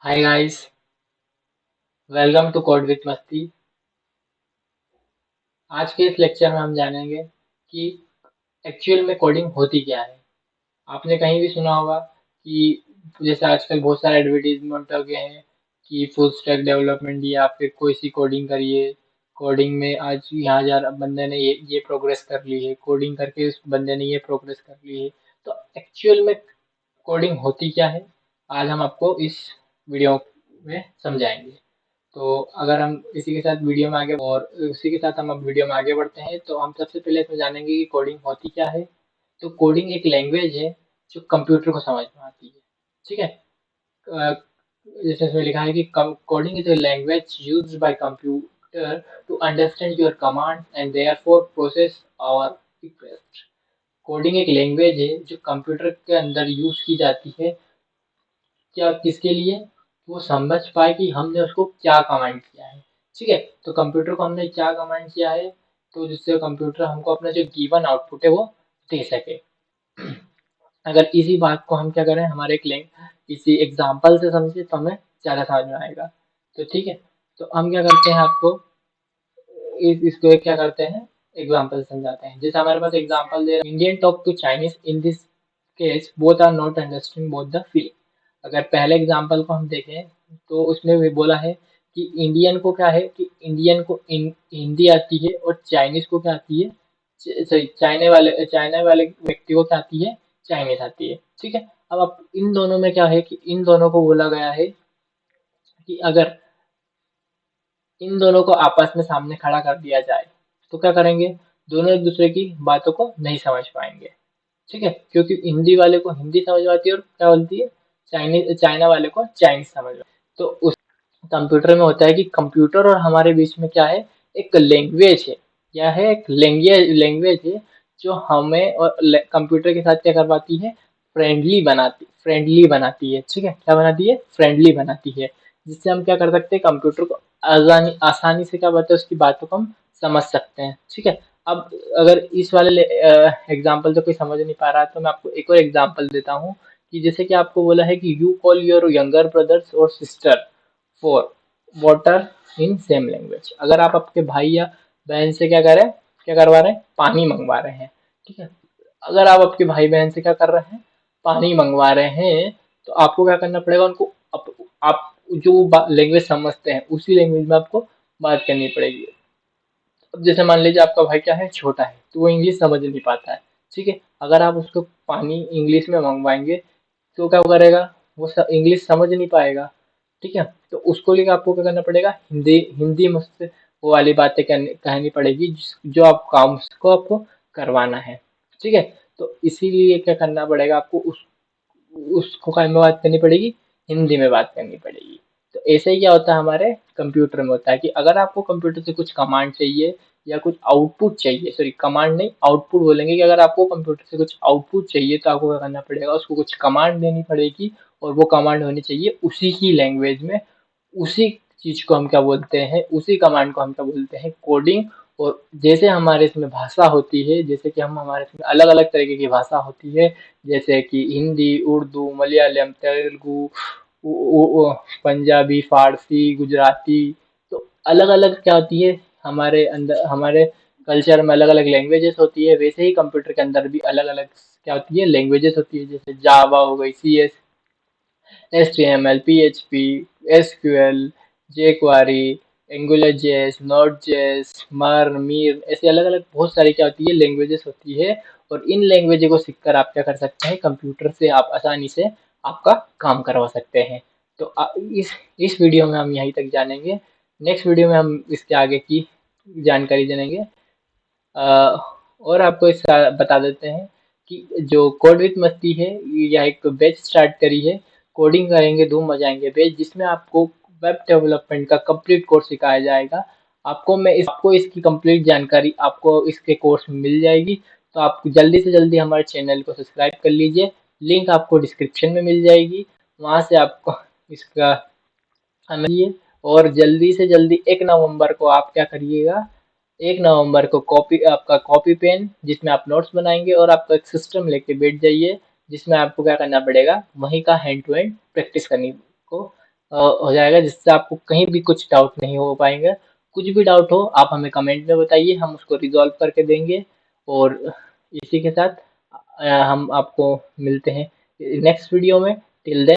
Hi guys, welcome to code with Masti. आज के इस लेक्चर में हम जानेंगे कि एक्चुअल में कोडिंग होती क्या है। आपने कहीं भी सुना होगा कि जैसे आजकल बहुत सारे एडवर्टीजमेंट हो गए हैं कि फुल स्टैक डेवलपमेंट या फिर कोई सी कोडिंग करिए। कोडिंग में आज यहाँ जा बंदे ने ये प्रोग्रेस कर ली है, कोडिंग करके उस बंदे ने ये प्रोग्रेस कर ली है। तो एक्चुअल में कोडिंग होती क्या है, आज हम आपको इस वीडियो में समझाएंगे। तो अगर हम इसी के साथ वीडियो में आगे और उसी के साथ हम अब वीडियो में आगे बढ़ते हैं, तो हम सबसे पहले इसमें जानेंगे कि कोडिंग होती क्या है। तो कोडिंग एक लैंग्वेज है जो कंप्यूटर को समझ में आती है। ठीक है। अ, जैसे इसमें लिखा है कि coding is a language used by computer to understand your command and therefore process our request. Coding एक लैंग्वेज है जो कंप्यूटर के अंदर यूज की जाती है। क्या किसके लिए? वो समझ पाए कि हमने उसको क्या कमांड किया है। ठीक है। तो कंप्यूटर को हमने क्या कमांड किया है, तो जिससे कंप्यूटर हमको अपना जो गिवन आउटपुट है वो दे सके। अगर इसी बात को हम क्या करें, हमारे एक किसी एग्जाम्पल से समझे तो हमें ज़्यादा समझ में आएगा। तो ठीक है। तो हम क्या करते हैं, आपको इसको क्या करते हैं, एग्जाम्पल समझाते हैं। जैसे हमारे पास example the Indian talk to Chinese in this case both are not understanding both the feeling. अगर पहले एग्जाम्पल को हम देखें तो उसमें भी बोला है कि इंडियन को क्या है कि इंडियन को हिंदी आती है और चाइनीज को क्या आती है, सॉरी चाइना वाले व्यक्ति को क्या आती है, चाइनीज आती है। ठीक है। अब आप इन दोनों में क्या है कि इन दोनों को बोला गया है कि अगर इन दोनों को आपस में सामने खड़ा कर दिया जाए तो क्या करेंगे, दोनों एक दूसरे की बातों को नहीं समझ पाएंगे। ठीक है। क्योंकि हिंदी वाले को हिंदी समझ में आती है और क्या बोलती है, चाइनीज चाइना वाले को चाइनीज समझ में। तो उस कंप्यूटर में होता है कि कंप्यूटर और हमारे बीच में क्या है, एक लैंग्वेज है। क्या है, एक लैंग्वेज लैंग्वेज है जो हमें और कंप्यूटर के साथ क्या करवाती है, फ्रेंडली बनाती है। ठीक है। क्या बनाती है, फ्रेंडली बनाती है। जिससे हम क्या कर सकते हैं, कंप्यूटर को आसानी आसानी से क्या बोलते हैं, उसकी बातों को हम समझ सकते हैं। ठीक है। अब अगर इस वाले एग्जाम्पल से कोई समझ नहीं पा रहा है तो मैं आपको एक और एग्जाम्पल देता हूँ कि जैसे कि आपको बोला है कि you call your younger brothers और sister for water in same language. अगर आप आपके भाई या बहन से क्या करें, क्या करवा रहे हैं, पानी मंगवा रहे हैं। ठीक है। अगर आप आपके भाई बहन से क्या कर रहे हैं, पानी मंगवा रहे हैं, तो आपको क्या करना पड़ेगा, उनको आप जो लैंग्वेज समझते हैं उसी लैंग्वेज में आपको बात करनी पड़ेगी। अब जैसे मान लीजिए आपका भाई क्या है, छोटा है, तो वो इंग्लिश समझ नहीं पाता है। ठीक है। अगर आप उसको पानी इंग्लिश में मंगवाएंगे तो क्या करेगा, वो इंग्लिश समझ नहीं पाएगा। ठीक है। तो उसको लेकर आपको क्या करना पड़ेगा, हिंदी हिंदी में उससे वो वाली बातें कहनी पड़ेगी जो आप काम को आपको करवाना है। ठीक है। तो इसीलिए क्या करना पड़ेगा आपको, उसको काय में बात करनी पड़ेगी, हिंदी में बात करनी पड़ेगी। तो ऐसे ही क्या होता है, हमारे कंप्यूटर में होता है कि अगर आपको कंप्यूटर से कुछ कमांड चाहिए या कुछ आउटपुट चाहिए, सॉरी कमांड नहीं आउटपुट बोलेंगे, कि अगर आपको कंप्यूटर से कुछ आउटपुट चाहिए तो आपको क्या करना पड़ेगा, उसको कुछ कमांड देनी पड़ेगी और वो कमांड होनी चाहिए उसी ही लैंग्वेज में। उसी चीज को हम क्या बोलते हैं, उसी कमांड को हम क्या बोलते हैं, कोडिंग। और जैसे हमारे इसमें भाषा होती है, जैसे कि हम हमारे इसमें अलग अलग तरीके की भाषा होती है, जैसे कि हिंदी, उर्दू, मलयालम, तेलुगु, पंजाबी, फारसी, गुजराती। तो अलग अलग क्या होती है, हमारे अंदर हमारे कल्चर में अलग अलग लैंग्वेजेस होती है। वैसे ही कंप्यूटर के अंदर भी अलग अलग क्या होती है, लैंग्वेजेस होती है। जैसे जावा हो गई, C S T M L, P H P, S Q L, jQuery, Angular JS, Node JS, मर मीर, ऐसी अलग अलग बहुत सारी क्या होती है, लैंग्वेजेस होती है। और इन लैंग्वेज को सीखकर आप क्या कर सकते हैं, कंप्यूटर से आप आसानी से आपका काम करवा सकते हैं। तो इस वीडियो में हम यहीं तक जानेंगे। नेक्स्ट वीडियो में हम इसके आगे की जानकारी जानेंगे। और आपको बता देते हैं कि जो कोड विथ मस्ती है, यह एक बैच स्टार्ट करी है, कोडिंग करेंगे धूम मचाएंगे बैच, जिसमें आपको वेब डेवलपमेंट का कंप्लीट कोर्स सिखाया जाएगा। आपको इसकी कंप्लीट जानकारी आपको इसके कोर्स में मिल जाएगी। तो आप जल्दी से जल्दी हमारे चैनल को सब्सक्राइब कर लीजिए। लिंक आपको डिस्क्रिप्शन में मिल जाएगी, वहाँ से आपको इसका समझिए। और जल्दी से जल्दी 1 नवंबर को आप क्या करिएगा, 1 नवंबर को आपका कॉपी पेन जिसमें आप नोट्स बनाएंगे और आपका एक सिस्टम लेके बैठ जाइए, जिसमें आपको क्या करना पड़ेगा, वहीं का हैंड टू हैंड प्रैक्टिस करनी को हो जाएगा, जिससे आपको कहीं भी कुछ डाउट नहीं हो पाएंगे। कुछ भी डाउट हो आप हमें कमेंट में बताइए, हम उसको रिजॉल्व करके देंगे। और इसी के साथ हम आपको मिलते हैं नेक्स्ट वीडियो में। Till then